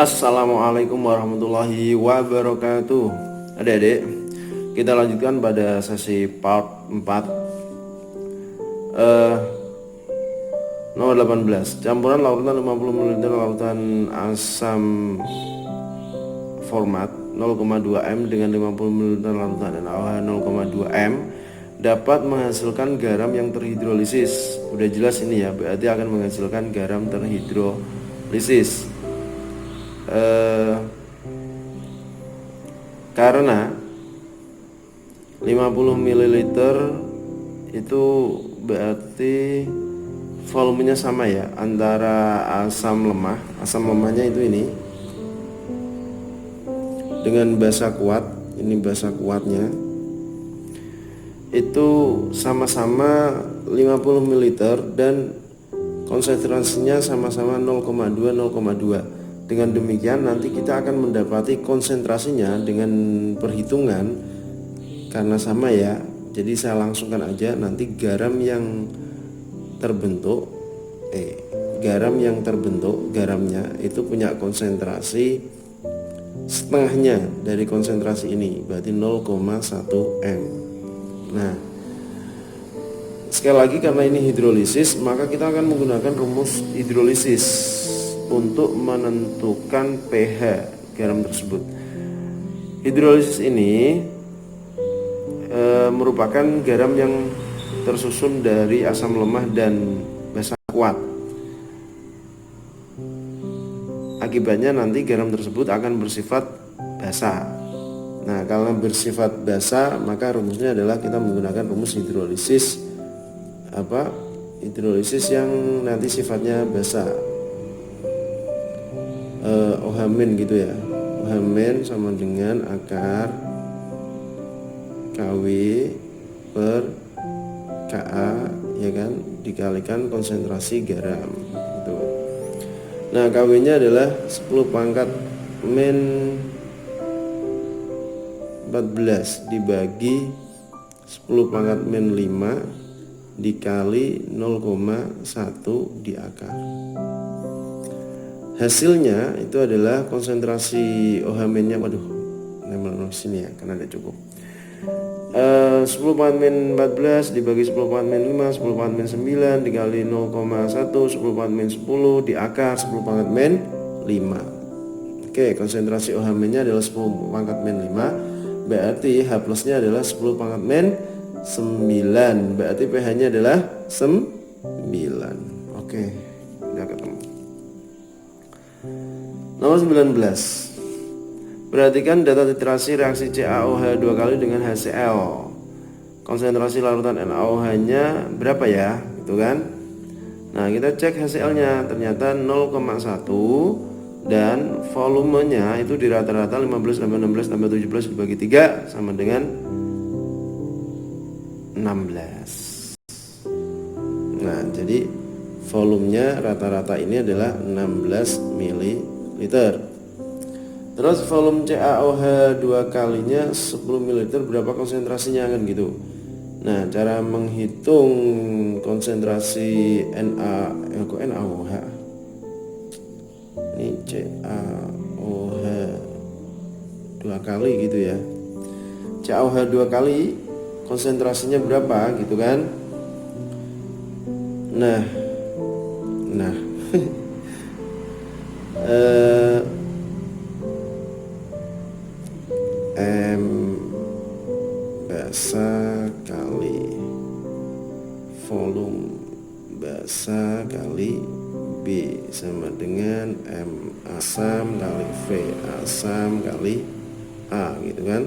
Assalamualaikum warahmatullahi wabarakatuh. Adik-adik, kita lanjutkan pada sesi part 4 nomor 18. Campuran larutan 50 ml larutan asam format 0,2 m dengan 50 ml larutan NaOH 0,2 m dapat menghasilkan garam yang terhidrolisis. Udah jelas ini ya, berarti akan menghasilkan garam terhidrolisis. Karena 50 ml itu berarti volumenya sama ya antara asam lemah. Asam lemahnya itu ini dengan basa kuat, ini basa kuatnya itu sama-sama 50 ml dan konsentrasinya sama-sama 0,2. Dengan demikian nanti kita akan mendapati konsentrasinya dengan perhitungan karena sama ya. Jadi saya langsungkan aja, nanti garam yang terbentuk garamnya itu punya konsentrasi setengahnya dari konsentrasi ini, berarti 0,1 m. Nah, sekali lagi karena ini hidrolisis, maka kita akan menggunakan rumus hidrolisis untuk menentukan pH garam tersebut. Hidrolisis ini merupakan garam yang tersusun dari asam lemah dan basa kuat. Akibatnya nanti garam tersebut akan bersifat basa. Nah, kalau bersifat basa, maka rumusnya adalah kita menggunakan rumus hidrolisis hidrolisis yang nanti sifatnya basa. OH- gitu ya. OH- sama dengan akar KW per Ka ya kan, dikalikan konsentrasi garam gitu. Nah, KW-nya adalah 10 pangkat min 14 dibagi 10 pangkat min 5 dikali 0,1 di akar. Hasilnya itu adalah konsentrasi OH-nya, nempel sini ya karena tidak cukup. 10 pangkat min 14 dibagi 10 pangkat min 5, 10 pangkat min 9 dikali 0,1, 10 pangkat min 10 di akar 10 pangkat min 5. Oke, konsentrasi OH-nya adalah 10 pangkat min 5, berarti H plusnya adalah 10 pangkat min 9, berarti pH-nya adalah 9. Oke, udah ketemu. Nomor 19. Perhatikan data titrasi reaksi CaOH 2 kali dengan HCl. Konsentrasi larutan NaOH-nya berapa ya? Gitu kan? Nah, kita cek HCl-nya, ternyata 0,1 dan volumenya itu di rata-rata 15 tambah 16 tambah 17 dibagi 3 sama dengan 16. Nah, jadi volumenya rata-rata ini adalah 16 ml. Terus volume CaOH 2 kalinya 10 ml berapa konsentrasinya kan gitu. Nah, cara menghitung konsentrasi NaOH ini CaOH 2 kali gitu ya. CaOH 2 kali konsentrasinya berapa gitu kan. Nah M basa kali volume basa kali B sama dengan M asam kali V asam kali A gitu kan.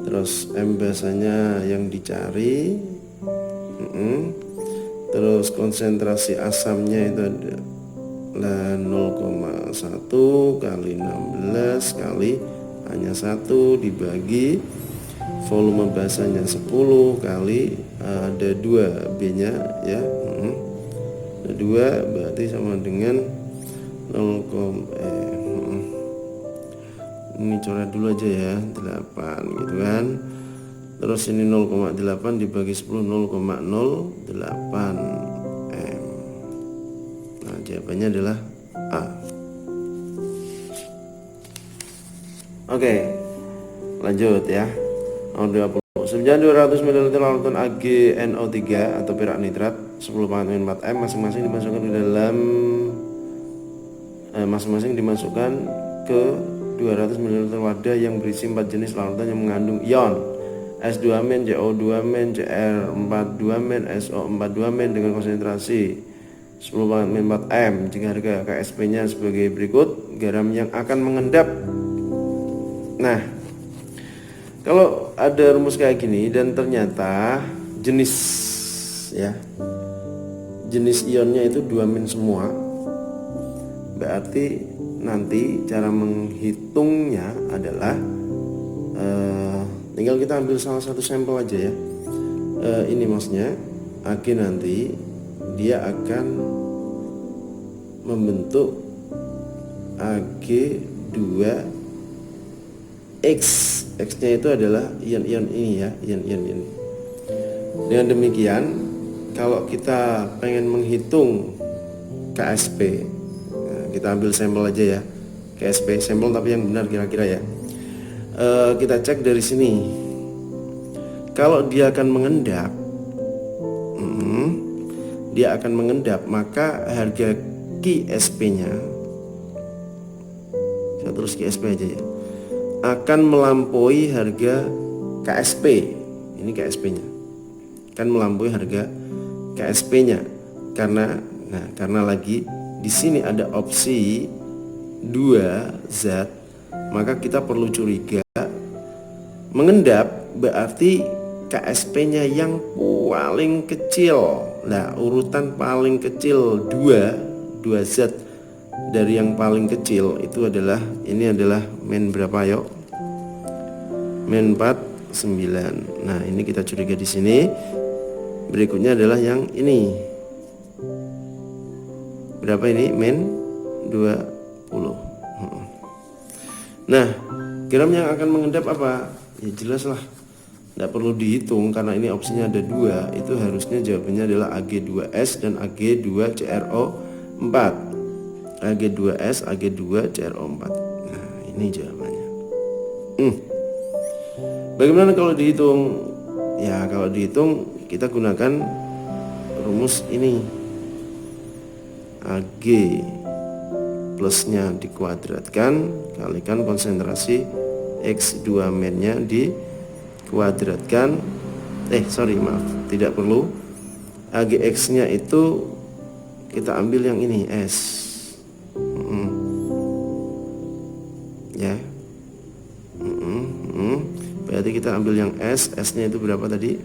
Terus M basanya yang dicari, terus konsentrasi asamnya itu adalah 0,1 kali 16 kali hanya 1 dibagi volume basanya 10 kali ada 2 B nya ya, ada 2 berarti sama dengan 0, ini coret dulu aja ya, 8 gitu kan. Terus ini 0,8 dibagi 10 0,08 M. Nah, jawabannya adalah A. Oke, lanjut ya. Nomor 20. 9.200 ml larutan AgNO3 atau perak nitrat 10 pangkat min 4M masing-masing dimasukkan ke 200 ml wadah yang berisi 4 jenis larutan yang mengandung ion S2-min, CO2-min, Cr42-min, SO42-min dengan konsentrasi 10 pangkat min 4M. Jika harga KSP-nya sebagai berikut, garam yang akan mengendap. Nah, kalau ada rumus kayak gini dan ternyata jenis ionnya itu 2-min semua, berarti nanti cara menghitungnya adalah tinggal kita ambil salah satu sampel aja ya. Ini maksudnya Ag nanti dia akan membentuk Ag2X. X-nya itu adalah ion-ion ini ya, ion-ion ini. Dengan demikian, kalau kita pengen menghitung KSP, kita ambil sampel aja ya, KSP sampel tapi yang benar kira-kira ya. Kita cek dari sini. Kalau dia akan mengendap, maka harga KSP-nya, saya terus KSP aja ya, akan melampaui harga KSP. Ini KSP-nya akan melampaui harga KSP-nya karena lagi di sini ada opsi 2Z, maka kita perlu curiga mengendap berarti KSP-nya yang paling kecil. Nah, urutan paling kecil 2Z dari yang paling kecil itu adalah min berapa yuk? Min 49. Nah, ini kita curiga di sini. Berikutnya adalah yang ini. Berapa ini? Min 20. Nah, garam yang akan mengendap apa? Ya jelas lah, tidak perlu dihitung karena ini opsinya ada 2. Itu harusnya jawabannya adalah Ag2S dan Ag2CrO4. Ag2S, Ag2CrO4. Nah, ini jawabannya. Bagaimana kalau dihitung? Ya, kalau dihitung kita gunakan rumus ini. Ag plusnya dikuadratkan kalikan konsentrasi X2-nya dikuadratkan. Tidak perlu. Agx-nya itu kita ambil yang ini S. Ya. Berarti kita ambil yang S-nya itu berapa tadi?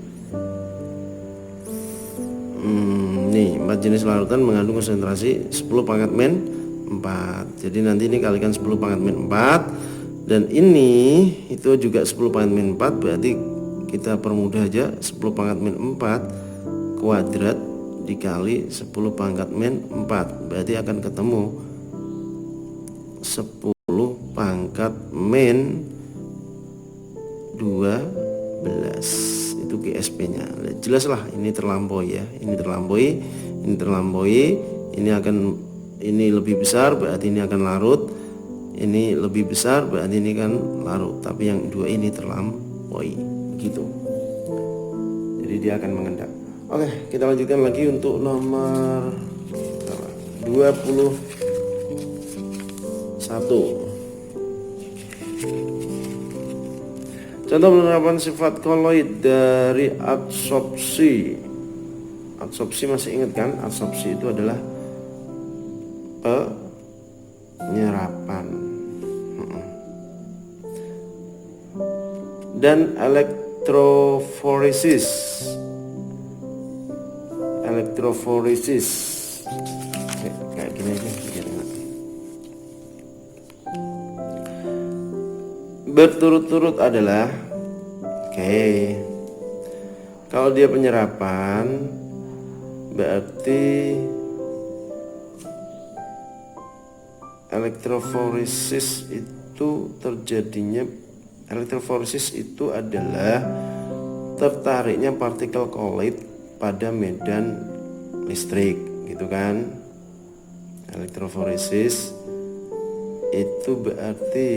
Nih, 4 jenis larutan mengandung konsentrasi 10 pangkat min 4. Jadi nanti ini kalikan 10 pangkat min 4 dan ini itu juga 10 pangkat min 4, berarti kita permudah aja 10 pangkat min 4 kuadrat dikali 10 pangkat min 4, berarti akan ketemu 10 pangkat min 12. Itu GSP-nya. Jelas lah ini terlampaui ya. Ini terlampaui. Ini lebih besar berarti ini akan larut. Ini lebih besar berarti ini kan larut. Tapi yang 2 ini terlampaui. Begitu. Jadi dia akan mengendap. Oke, kita lanjutkan lagi untuk nomor 21. Contoh penerapan sifat koloid dari adsorpsi. Adsorpsi masih ingat kan? Adsorpsi itu adalah penyerapan. Dan elektroforesis. Kayak gini aja. Berturut-turut adalah kalau dia penyerapan berarti elektroforesis itu adalah tertariknya partikel koloid pada medan listrik, gitu kan. Elektroforesis itu berarti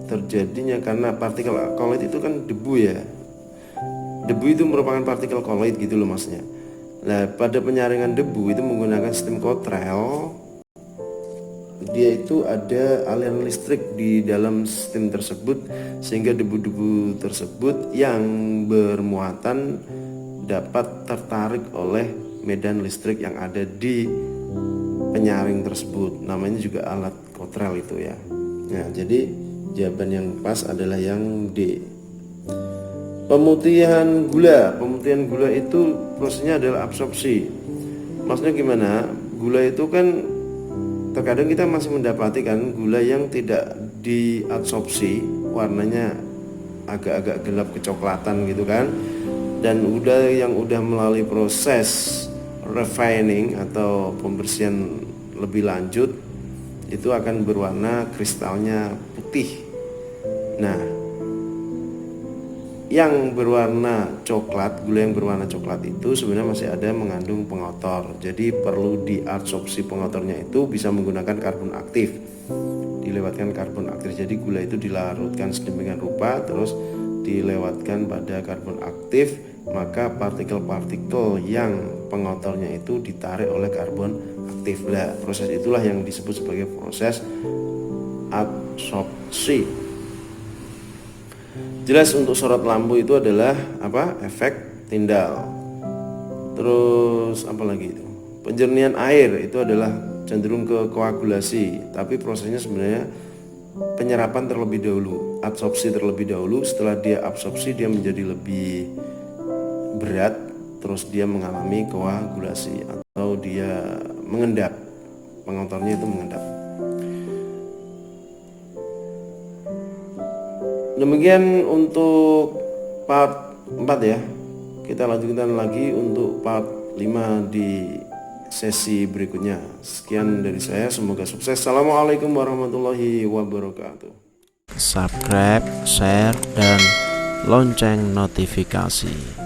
terjadinya karena partikel kolloid itu kan debu ya. Debu itu merupakan partikel kolloid gitu loh maksudnya. Nah, pada penyaringan debu itu menggunakan sistem Cottrell, dia itu ada aliran listrik di dalam sistem tersebut sehingga debu-debu tersebut yang bermuatan dapat tertarik oleh medan listrik yang ada di penyaring tersebut. Namanya juga alat Cottrell itu ya. Nah, jadi jawaban yang pas adalah yang D. Pemutihan gula itu prosesnya adalah absorpsi. Maksudnya gimana? Gula itu kan terkadang kita masih mendapati kan gula yang tidak diabsorpsi, warnanya agak-agak gelap kecoklatan gitu kan. Dan yang udah melalui proses refining atau pembersihan lebih lanjut itu akan berwarna kristalnya putih. Nah, yang berwarna coklat, gula yang berwarna coklat itu sebenarnya masih ada mengandung pengotor. Jadi perlu diabsorpsi pengotornya itu bisa menggunakan karbon aktif. Dilewatkan karbon aktif. Jadi gula itu dilarutkan sedemikian rupa terus dilewatkan pada karbon aktif, maka partikel-partikel yang pengotornya itu ditarik oleh karbon aktif. Nah, proses itulah yang disebut sebagai proses absorpsi. Jelas untuk sorot lampu itu adalah apa? Efek Tyndall. Terus apa lagi itu? Penjernihan air itu adalah cenderung ke koagulasi, tapi prosesnya sebenarnya penyerapan terlebih dahulu, absorpsi terlebih dahulu. Setelah dia absorpsi dia menjadi lebih berat, terus dia mengalami koagulasi atau dia mengendap. Pengotornya itu mengendap. Demikian untuk part 4 ya. Kita lanjutkan lagi untuk part 5 di sesi berikutnya. Sekian dari saya, semoga sukses. Assalamualaikum warahmatullahi wabarakatuh. Subscribe, share, dan lonceng notifikasi.